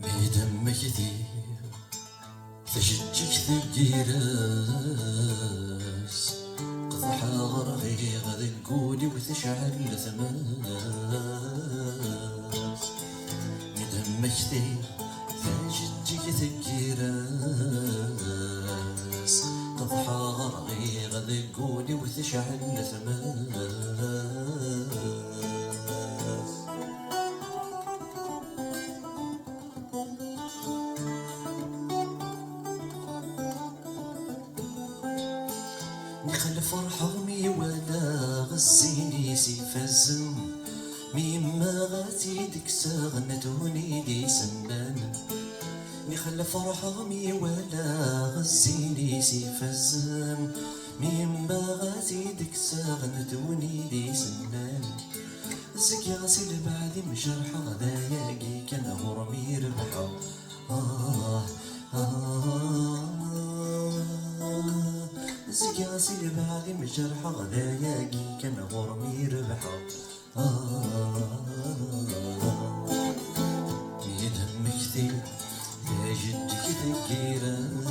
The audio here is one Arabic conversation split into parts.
دم كثير تشجك ثقيراس قضحى غرغي غدا تقولي وتشعل ثماس دم كثير تشجك ثقيراس قضحى غرغي غدا تقولي وتشعل ثماس نخل فرحومي ولا غسيني سيفزم مما غاتي ديك ساغنتوني لي سنان نخل فرحومي ولا غسيني سيفزم مما غاتي ديك ساغنتوني لي سنان زكي غسيل بعدي مجرحة غداياكي كان غرمي ربحة زكي غسيل بعدي مجرحة غداياكي كان غرمي ربحة يدهم كثير يا جدك ثقيراس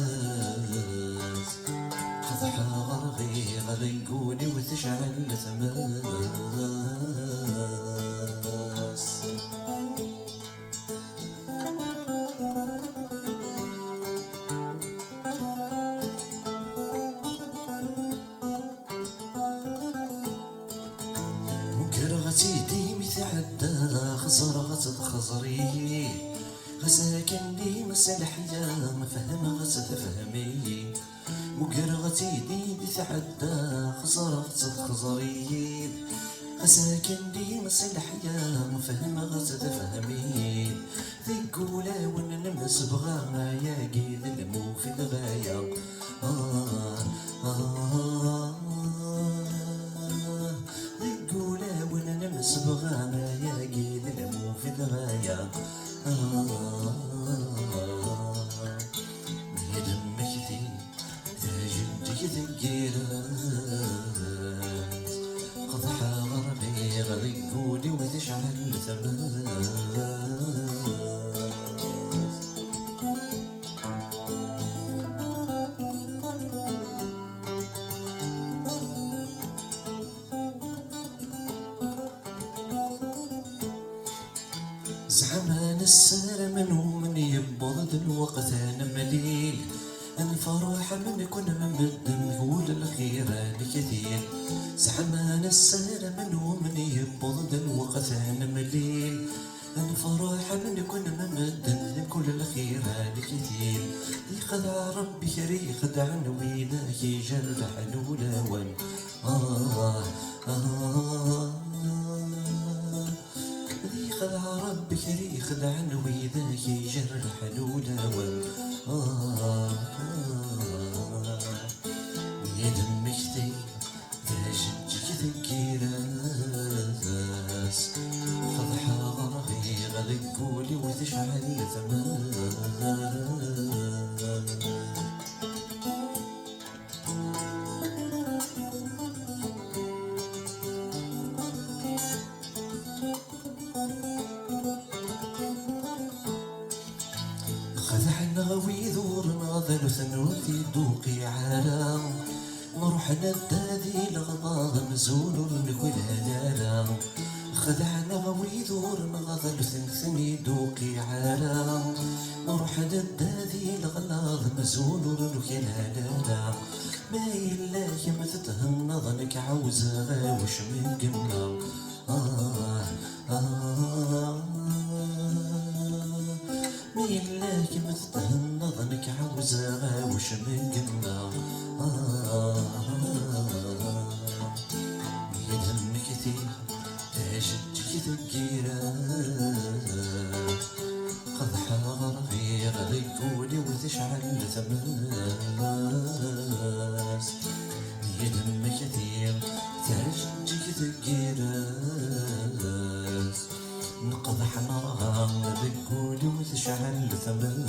قضحى غرغي غدا يقولي وتشعل ثماس غتي ديمي تعدى خزر خزري غساكن لي مسلحيا ما فهم غتفهمي مقر غتي ديمي تعدى خزر خزري غساكن لي مسلحيا ما فهم غتفهمي ذيك ولا وننمس بغا يا قيد المو في الغاية صبغانا يا قيد المو في الغاية يدم كثير تجدك ثقيراس قضحى غربي غدا يقولي وتشعل ثماس زعمان السر من يبض الوقت انا مليل الفرح من كن ممدن قول الخير لكثير زعمان السر من يبض الوقت انا مليل الفرح من كن ممدن كل الخير لكثير يخدع ربي كري خدع وينك يجرح الولاون خدع ربي كري خدع ويذاك يجرح الولاون يدم كثير تجدك ثقيراس قضحى غرغي غدا تقولي وتشعل ثماس خذحنا ويذور ناظر ثنوتي دوقي عالم نروح ندادي الغضاض مزول لكل هلالا خذحنا ويذور ناظر ثنثني دوقي عالم نروح ندادي الغلاظ مزول لكل هلالا ما يلاك ما تتهنى ظنك عاوزة غاوش من قمنا ميلاك ما تتهنى ظنك عاوزة غاوش من قمنا يدهم كثير تجدك ثقيراس قضحى غرغي غدا يقولي وتشعل ثماس يدهم كثير تجدك ثقيراس نقضح نارها بقولي وتشعل ثماس